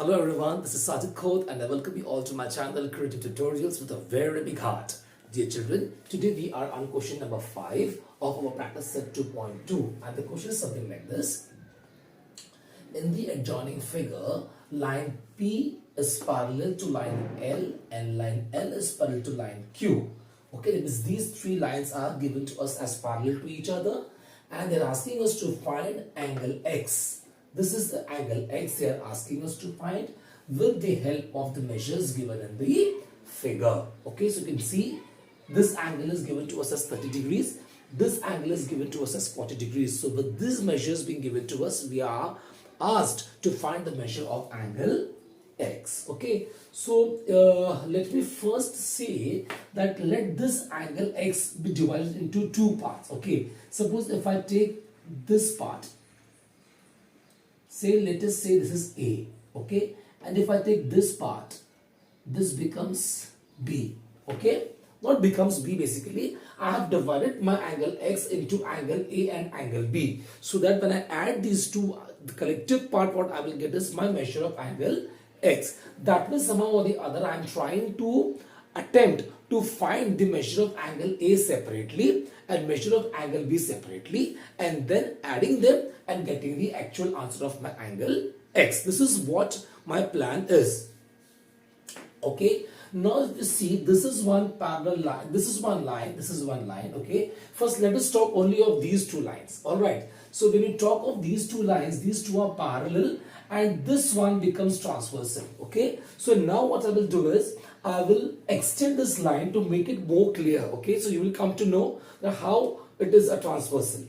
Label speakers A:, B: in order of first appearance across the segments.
A: Hello everyone, this is Sajid Khod and I welcome you all to my channel Creative Tutorials with a very big heart. Dear children, today we are on question number 5 of our practice set 2.2 and the question is something like this. In the adjoining figure, line P is parallel to line L and line L is parallel to line Q. Okay, that means these three lines are given to us as parallel to each other and they're asking us to find angle X. This is the angle X they are asking us to find with the help of the measures given in the figure. Okay, so you can see this angle is given to us as 30 degrees. This angle is given to us as 40 degrees. So with these measures being given to us, we are asked to find the measure of angle X. Okay, so let me first say that let this angle X be divided into two parts. Okay, suppose if I take this part, let us say this is A, okay, and if I take this part, this becomes B, okay, what becomes B basically, I have divided my angle X into angle A and angle B, so that when I add these two, the collective part, what I will get is my measure of angle X. That means somehow or the other I am trying to attempt to find the measure of angle A separately and measure of angle B separately and then adding them and getting the actual answer of my angle X. This is what my plan is. Okay, now if you see, this is one parallel line, this is one line, this is one line. Okay, first let us talk only of these two lines. All right, so when you talk of these two lines, these two are parallel and this one becomes transversal. Okay, so now what I will do is I will extend this line to make it more clear. Okay, so you will come to know how it is a transversal.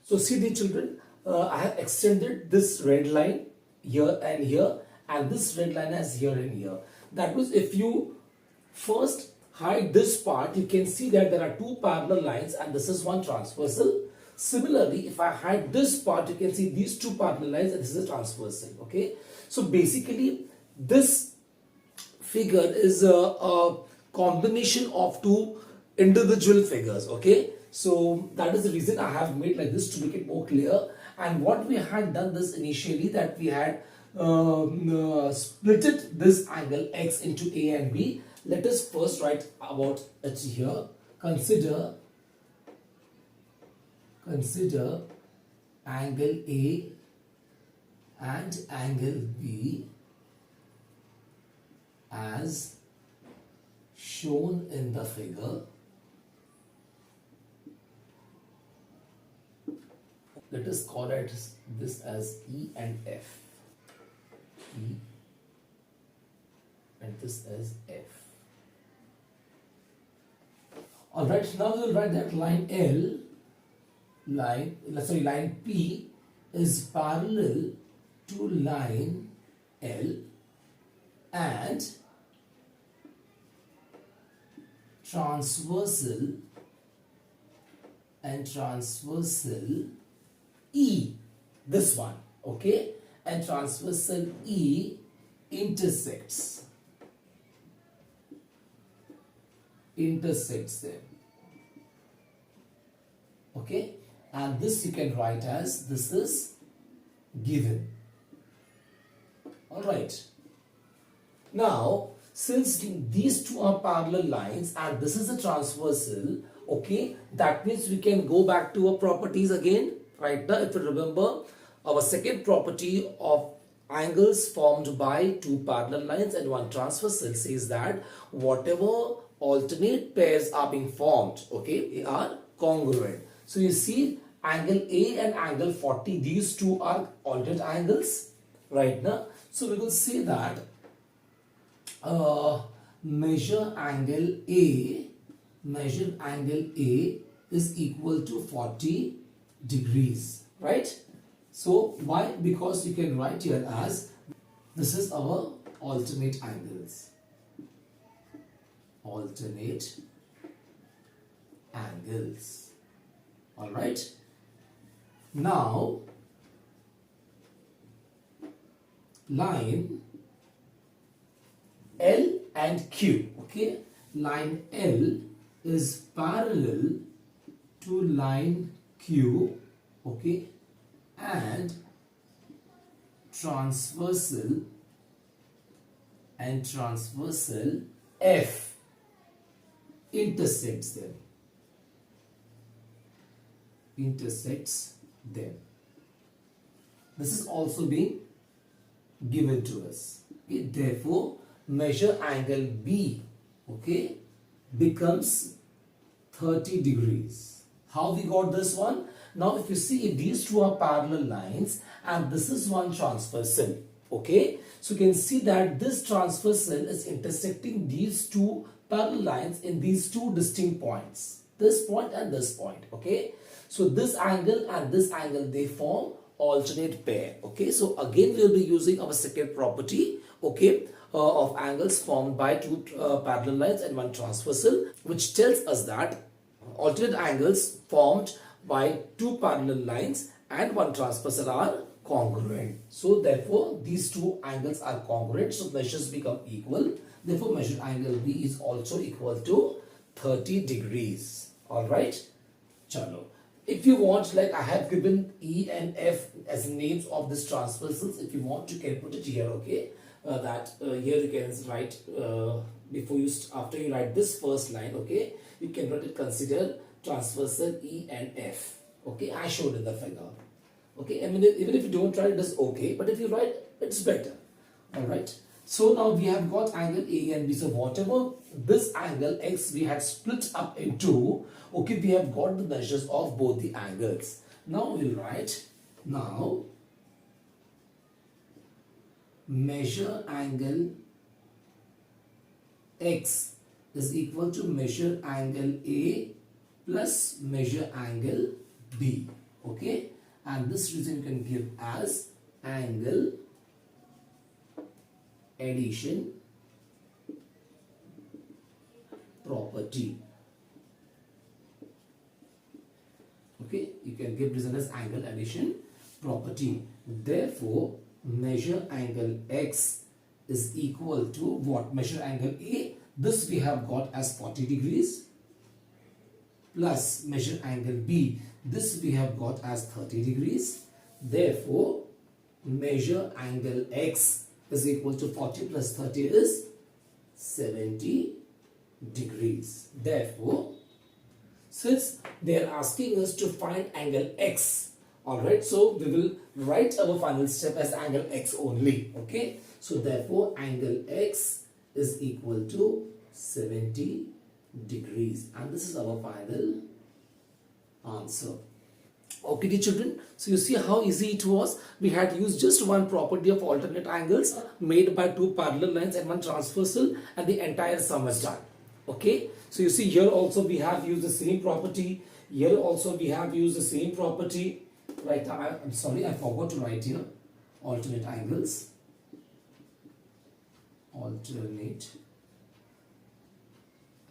A: So see the children, I have extended this red line here and this red line as here and here. That means if you first hide this part, you can see that there are two parallel lines and this is one transversal. Similarly, if I hide this part, you can see these two parallel lines and this is a transversal. Okay, so basically this figure is a combination of two individual figures. Okay, so that is the reason I have made like this to make it more clear. And what we had done this initially, that we had splitted this angle X into A and B. Let us first write about it here. Consider angle A and angle B as shown in the figure. Let us call it this as E and F. E and this as F. Alright, now we will write that line line P is parallel to line L and transversal E, this one, okay, and transversal E intersects them, okay, and this you can write as this is given. All right, now since these two are parallel lines and this is a transversal, okay, that means we can go back to our properties again. Right now, if you remember, our second property of angles formed by two parallel lines and one transversal says that whatever alternate pairs are being formed, okay, they are congruent. So you see angle A and angle 40, these two are alternate angles right now. So we will say that measure angle A is equal to 40 degrees, right? So why? Because you can write here as this is our alternate angles. All right, now line L and Q, okay, line L is parallel to line Q, okay, and transversal and transversal F intersects them. This is also being given to us. Okay? Therefore, measure angle B, okay, becomes 30 degrees. How we got this one? Now, if you see, if these two are parallel lines and this is one transversal, okay, so you can see that this transversal is intersecting these two parallel lines in these two distinct points, this point and this point, okay. So this angle and this angle, they form alternate pair, okay. So again we will be using our second property, okay, of angles formed by two parallel lines and one transversal, which tells us that alternate angles formed by two parallel lines and one transversal are congruent. So therefore these two angles are congruent, so measures become equal. Therefore measured angle B is also equal to 30 degrees. Alright, chalo. If you want, like I have given E and F as names of this transversals. If you want, you can put it here, okay. Here you can write after you write this first line, okay, you can write it, consider transversal E and F, okay. I showed in the figure, okay. I mean, even if you don't write it, it's okay, but if you write, it's better. All right. So now we have got angle A and B. So whatever this angle X we had split up into, okay, we have got the measures of both the angles. Now we'll write, now measure angle X is equal to measure angle A plus measure angle B, okay, and this reason you can give as angle addition property, okay. You can give this as angle addition property. Therefore measure angle X is equal to what? Measure angle A, this we have got as 40 degrees, plus measure angle B, this we have got as 30 degrees. Therefore measure angle X is equal to 40 plus 30 is 70 degrees. Therefore, since they are asking us to find angle X, alright, so we will write our final step as angle X only, okay. So therefore angle X is equal to 70 degrees, and this is our final answer. Okay, dear children, so you see how easy it was. We had used just one property of alternate angles made by two parallel lines and one transversal, and the entire sum is done. Okay, so you see here also we have used the same property. Here also we have used the same property. Right, I'm sorry, I forgot to write here alternate angles. Alternate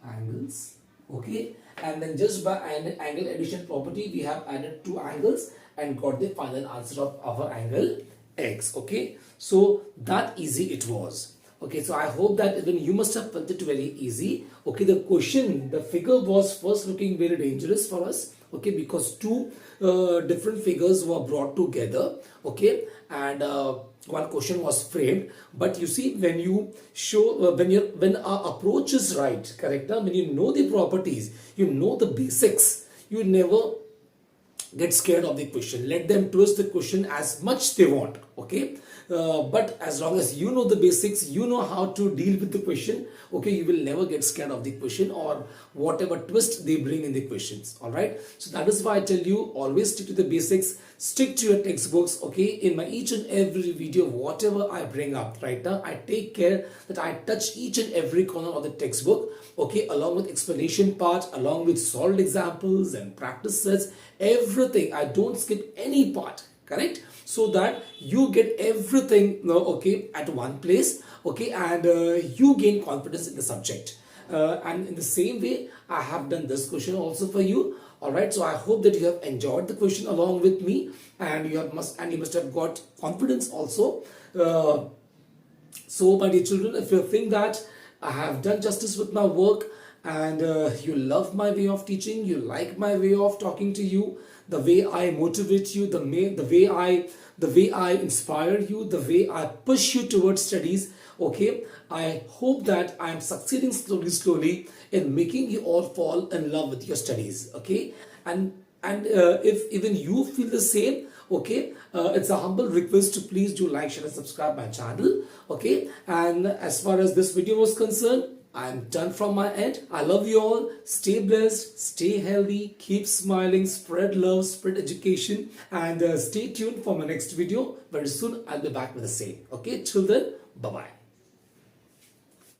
A: angles, okay, and then just by angle addition property we have added two angles and got the final answer of our angle X, okay. So that easy it was, okay. So I hope that even you must have felt it very easy, okay. The question, the figure was first looking very dangerous for us, okay, because two different figures were brought together, okay, and one question was framed. But you see, when you show when our approach is right, correct, when you know the properties, you know the basics, you never get scared of the question. Let them twist the question as much they want, okay. But as long as you know the basics, you know how to deal with the question, okay, you will never get scared of the question or whatever twist they bring in the questions. All right, so that is why I tell you, always stick to the basics, stick to your textbooks, okay. In my each and every video, whatever I bring up right now, I take care that I touch each and every corner of the textbook, okay, along with explanation part, along with solved examples and practice sets, everything. I don't skip any part, correct, so that you get everything, okay, at one place, okay, and you gain confidence in the subject. And in the same way, I have done this question also for you. All right, so I hope that you have enjoyed the question along with me, and you must have got confidence also. So my dear children, if you think that I have done justice with my work, and you love my way of teaching, you like my way of talking to you, the way I motivate you, the way I inspire you, the way I push you towards studies, Okay, I hope that I am succeeding slowly in making you all fall in love with your studies. Okay, and if even you feel the same, okay, it's a humble request to please do like, share and subscribe my channel. Okay, and as far as this video was concerned, I'm done from my end. I love you all. Stay blessed, stay healthy, keep smiling, spread love, spread education, and stay tuned for my next video. Very soon I'll be back with the same. Okay, till then, bye bye.